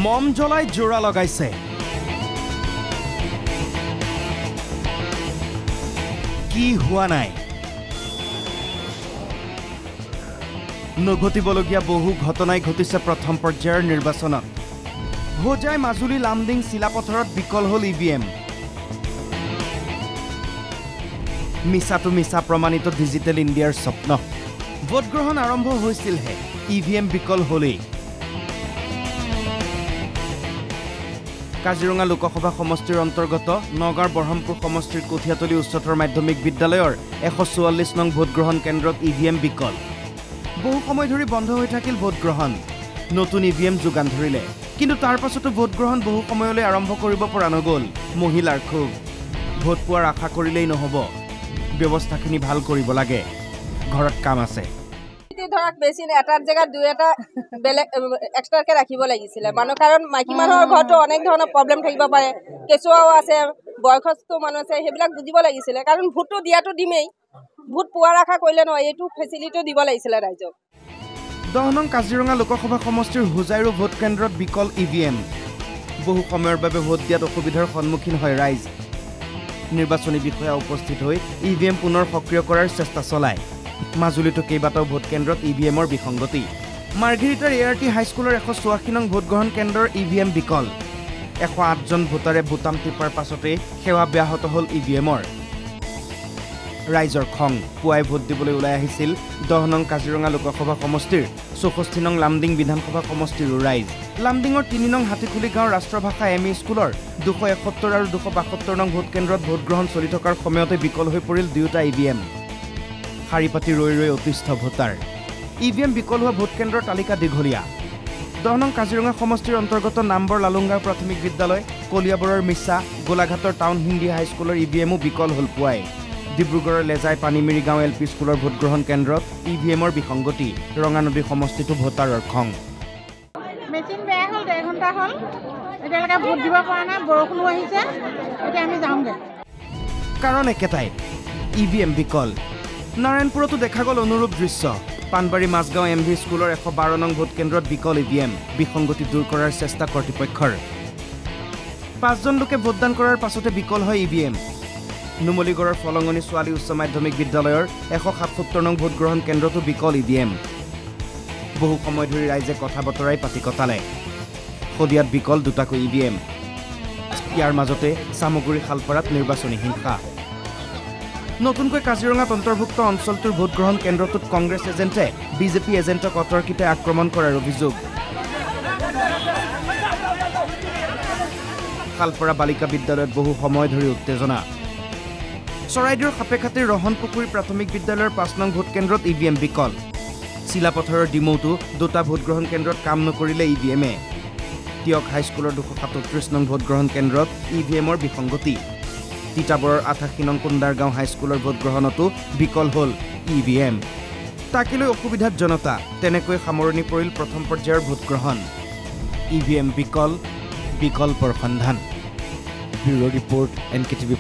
মম জ্বলাই জোৰা লগাইছে কি হোৱা নাই নঘটিবলগীয়া বহু ঘটনাই ঘটিছে প্ৰথম পৰ্যায়ৰ নিৰ্বাচনত হোজাই মাজুলী লামডিং চিলাপথাৰত বিকল হল ইভিএম মিছাটো মিছা প্ৰমাণিত ডিজিটেল ইণ্ডিয়াৰ স্বপ্ন ভোট গ্ৰহণ আৰম্ভ হৈছিলহে ইভিএম বিকল হলেই কাজিৰঙা লোকসভা সমষ্টিৰ অন্তৰ্গত নগাঁৱৰ বৰহমপুৰ সমষ্টিৰ কঠিয়াতলী উচ্চতৰ মাধ্যমিক বিদ্যালয়ৰ 144 নং ভোটগ্ৰহণ কেন্দ্ৰত ইভিএম বিকল বহু সময় ধৰি বন্ধ হৈ থাকিল ভোটগ্ৰহণ নতুন ইভিএম যোগান ধৰিলে কিন্তু তাৰ পাছতো ভোটগ্ৰহণ বহু সময়লৈ আৰম্ভ কৰিব পৰা নগল মহিলাৰ ক্ষোভ ভোট পোৱাৰ আশা কৰিলেই নহব ব্যৱস্থাখিনি ভাল কৰিব লাগে ঘৰত কাম আছে ধৰক বেছি এটাৰ জেগাত দুই এটা বেলেগ এক্সট্ৰাকে ৰাখিব লাগিছিলে মানুহ কাৰণ মাইকী মানুহৰ ঘৰতো অনেক ধৰণৰ প্ৰব্লেম থাকিব পাৰে কেঁচুৱাও আছে বয়সস্থ মানুহ আছে সেইবিলাক বুজিব লাগিছিলে কাৰণ ভোটটো দিয়াটো দিমেই ভোট পোৱাৰ আশা কৰিলে নহয় এইটো ফেচিলিটিও দিব লাগিছিলে ৰাইজক 10 নং কাজিৰঙা লোকসভা সমষ্টিৰ হোজাইৰো ভোট কেন্দ্ৰত বিকল ইভিএম বহু সময়ৰ বাবে ভোট দিয়াত অসুবিধাৰ সন্মুখীন হয় ৰাইজ নিৰ্বাচনী বিষয়া উপস্থিত হৈ ইভিএম পুনৰ সক্ৰিয় কৰাৰ চেষ্টা চলায় মাজুলীতো কেইবাটাও ভোট কেন্দ্ৰত ইভিএমৰ বিসংগতি মাৰ্ঘেৰিটাৰ এআৰটি হাইস্কুলৰ 184 নং ভোটগ্ৰহণ কেন্দ্ৰৰ ইভিএম বিকল 108 জন ভোটাৰে বুটাম টিপাৰ পাছতে সেৱা ব্যাহত হল ইভিএমৰ ৰাইজৰ খং পুৱাই ভোট দিবলৈ ওলাই আহিছিল 10 নং কাজিৰঙা লোকসভা সমষ্টিৰ 64 নং লামডিং বিধানসভা সমষ্টিৰ ৰাইজ লামডিঙৰ 3 নং হাতীখুলি গাঁৱৰ ৰাষ্ট্ৰভাষা এমই স্কুলৰ 271 আৰু 272 নং ভোট কেন্দ্ৰত ভোটগ্ৰহণ চলি থকাৰ সময়তে বিকল হৈ পৰিল দুয়োটা ইভিএম শাৰী পাতি ৰৈ ৰৈ অতিষ্ঠ ভোটাৰ ইভিএম বিকল হোৱা ভোট কেন্দ্ৰৰ তালিকা দীঘলীয়া 10 নং কাজিৰঙা সমষ্টিৰ অন্তৰ্গত নাম্বৰ লালুংগাঁও প্ৰাথমিক বিদ্যালয় কলিয়াবৰৰ মিছা গোলাঘাটৰ টাউন হিন্দী হাইস্কুলৰ ইভিএমো বিকল হল পুৱাই ডিব্ৰুগড়ৰ লেজাই পানীমিৰি গাঁও এলপি স্কুলৰ ভোটগ্ৰহণ কেন্দ্ৰত ইভিএমৰ বিসংগতি ৰঙানদী সমষ্টিতো ভোটাৰৰ খং মেচিন বেয়া হ'ল 1.5 ঘণ্টা হ'ল এতিয়ালৈকে ভোট দিব পৰা নাই বৰষুণো আহিছে এতিয়া আমি যাওঁগে কাৰণ একেটাই ইভিএম বিকল নাৰায়ণপুৰতো দেখা গ'ল অনুৰূপ দৃশ্য পানবাৰী মাজগাঁও এমভি স্কুলৰ 112 নং ভোট কেন্দ্ৰত বিকল ইভিএম বিসংগতি দূৰ কৰাৰ চেষ্টা কৰ্তৃপক্ষৰ 5 জন লোকে ভোটদান কৰাৰ পাছতে বিকল হয় ইভিএম নুমলীগড়ৰ ফলঙনি ছোৱালী উচ্চ মাধ্যমিক বিদ্যালয়ৰ 177 নং ভোটগ্ৰহণ কেন্দ্ৰতো বিকল ইভিএম বহু সময় ধৰি ৰাইজে কথা বতৰাই পাতি কটালে সদিয়াত বিকল দুটাকৈ ইভিএম ইয়াৰ মাজতে সামগুৰি খালপাৰাত নিৰ্বাচনী হিংসা নতুনকৈ কাজিৰঙাত অন্তৰ্ভুক্ত অঞ্চলটোৰ ভোটগ্ৰহণ কেন্দ্ৰটোত কংগ্ৰেছ এজেণ্টে বিজেপি এজেণ্টক অতৰ্কিতে আক্ৰমণ কৰাৰ অভিযোগ খালপাৰা বালিকা বিদ্যালয়ত বহু সময় ধৰি উত্তেজনা চৰাইদেউৰ সাপেখাতিৰ ৰহনপুখুৰী প্ৰাথমিক বিদ্যালয়ৰ 5 নং ভোট কেন্দ্ৰত ইভিএম বিকল চিলাপথাৰৰ ডিমৌতো দুটা ভোটগ্ৰহণ কেন্দ্ৰত কাম নকৰিলে ইভিএমে টিয়ক হাইস্কুলৰ 237 নং ভোটগ্ৰহণ কেন্দ্ৰত ইভিএমৰ বিসংগতি তিতাবৰৰ 88 নং কুণ্ডাৰগাঁও হাইস্কুলৰ ভোটগ্ৰহণতো বিকল হল ইভিএম তাকিলৈ অসুবিধাত জনতা তেনেকৈ সামৰণি পৰিল প্ৰথম পৰ্যায়ৰ ভোটগ্ৰহণ ইভিএম বিকল বিকল্পৰ সন্ধান ব্যুৰ' ৰিপৰ্ট NKTV+